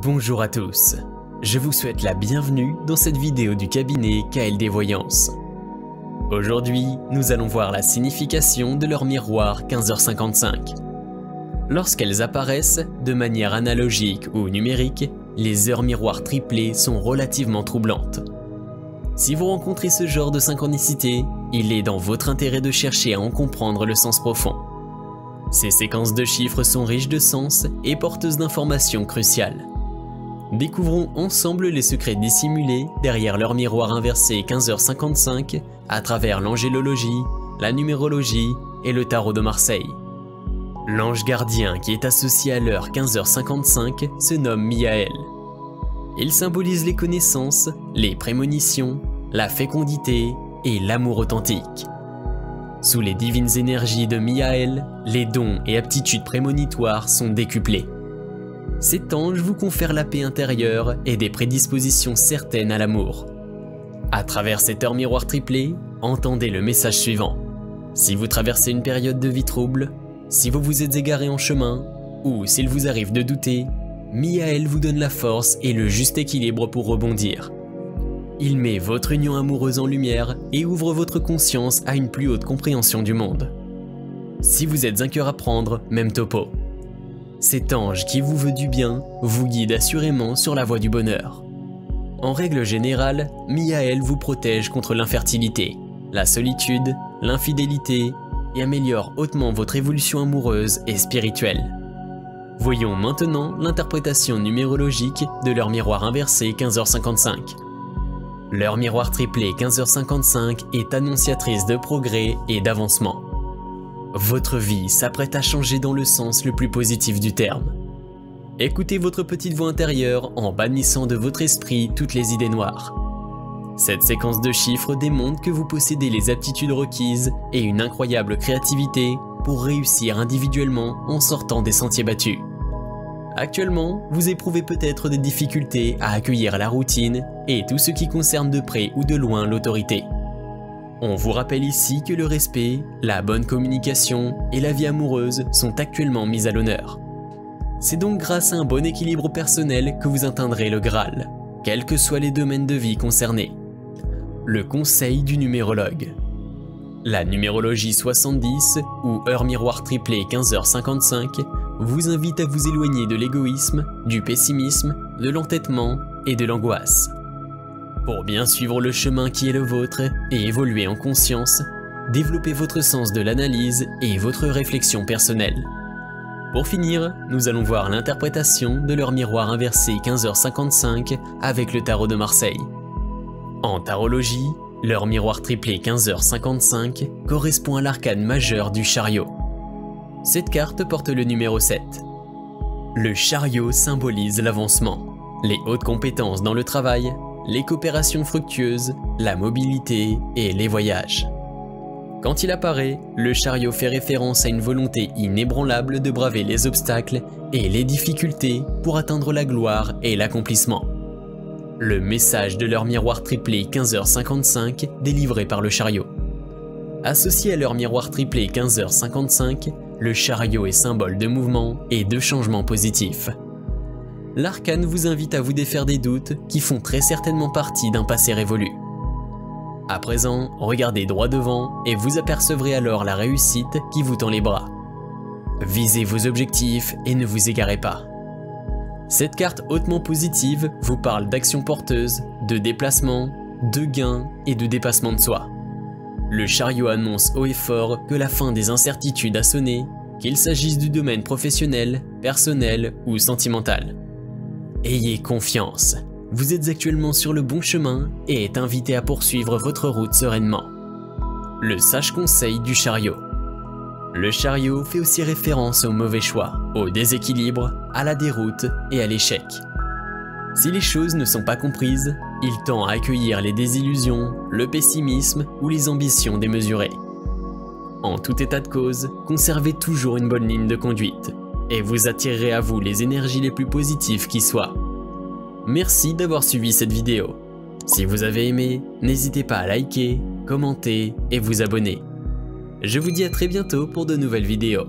Bonjour à tous, je vous souhaite la bienvenue dans cette vidéo du cabinet KLD Voyance. Aujourd'hui, nous allons voir la signification de leur miroir 15h55. Lorsqu'elles apparaissent, de manière analogique ou numérique, les heures miroirs triplées sont relativement troublantes. Si vous rencontrez ce genre de synchronicité, il est dans votre intérêt de chercher à en comprendre le sens profond. Ces séquences de chiffres sont riches de sens et porteuses d'informations cruciales. Découvrons ensemble les secrets dissimulés derrière leur miroir inversé 15h55 à travers l'angélologie, la numérologie et le tarot de Marseille. L'ange gardien qui est associé à l'heure 15h55 se nomme Mihaël. Il symbolise les connaissances, les prémonitions, la fécondité et l'amour authentique. Sous les divines énergies de Mihaël, les dons et aptitudes prémonitoires sont décuplés. Cet ange vous confère la paix intérieure et des prédispositions certaines à l'amour. À travers cette heure miroir triplée, entendez le message suivant. Si vous traversez une période de vie trouble, si vous vous êtes égaré en chemin, ou s'il vous arrive de douter, Mihaël vous donne la force et le juste équilibre pour rebondir. Il met votre union amoureuse en lumière et ouvre votre conscience à une plus haute compréhension du monde. Si vous êtes un cœur à prendre, même topo. Cet ange qui vous veut du bien vous guide assurément sur la voie du bonheur. En règle générale, Mihaël vous protège contre l'infertilité, la solitude, l'infidélité et améliore hautement votre évolution amoureuse et spirituelle. Voyons maintenant l'interprétation numérologique de leur miroir inversé 15h55. Leur miroir triplé 15h55 est annonciatrice de progrès et d'avancement. Votre vie s'apprête à changer dans le sens le plus positif du terme. Écoutez votre petite voix intérieure en bannissant de votre esprit toutes les idées noires. Cette séquence de chiffres démontre que vous possédez les aptitudes requises et une incroyable créativité pour réussir individuellement en sortant des sentiers battus. Actuellement, vous éprouvez peut-être des difficultés à accueillir la routine et tout ce qui concerne de près ou de loin l'autorité. On vous rappelle ici que le respect, la bonne communication et la vie amoureuse sont actuellement mis à l'honneur. C'est donc grâce à un bon équilibre personnel que vous atteindrez le Graal, quels que soient les domaines de vie concernés. Le conseil du numérologue. La numérologie 70 ou heure miroir triplée 15h55 vous invite à vous éloigner de l'égoïsme, du pessimisme, de l'entêtement et de l'angoisse. Pour bien suivre le chemin qui est le vôtre et évoluer en conscience, développez votre sens de l'analyse et votre réflexion personnelle. Pour finir, nous allons voir l'interprétation de leur miroir inversé 15h55 avec le tarot de Marseille. En tarologie, leur miroir triplé 15h55 correspond à l'arcane majeur du chariot. Cette carte porte le numéro 7. Le chariot symbolise l'avancement, les hautes compétences dans le travail, les coopérations fructueuses, la mobilité et les voyages. Quand il apparaît, le chariot fait référence à une volonté inébranlable de braver les obstacles et les difficultés pour atteindre la gloire et l'accomplissement. Le message de leur miroir triplé 15h55 délivré par le chariot. Associé à leur miroir triplé 15h55, le chariot est symbole de mouvement et de changement positif. L'arcane vous invite à vous défaire des doutes qui font très certainement partie d'un passé révolu. À présent, regardez droit devant et vous apercevrez alors la réussite qui vous tend les bras. Visez vos objectifs et ne vous égarez pas. Cette carte hautement positive vous parle d'actions porteuses, de déplacements, de gains et de dépassement de soi. Le chariot annonce haut et fort que la fin des incertitudes a sonné, qu'il s'agisse du domaine professionnel, personnel ou sentimental. Ayez confiance, vous êtes actuellement sur le bon chemin et êtes invité à poursuivre votre route sereinement. Le sage conseil du chariot. Le chariot fait aussi référence au mauvais choix, au déséquilibre, à la déroute et à l'échec. Si les choses ne sont pas comprises, il tend à accueillir les désillusions, le pessimisme ou les ambitions démesurées. En tout état de cause, conservez toujours une bonne ligne de conduite et vous attirerez à vous les énergies les plus positives qui soient. Merci d'avoir suivi cette vidéo. Si vous avez aimé, n'hésitez pas à liker, commenter et vous abonner. Je vous dis à très bientôt pour de nouvelles vidéos.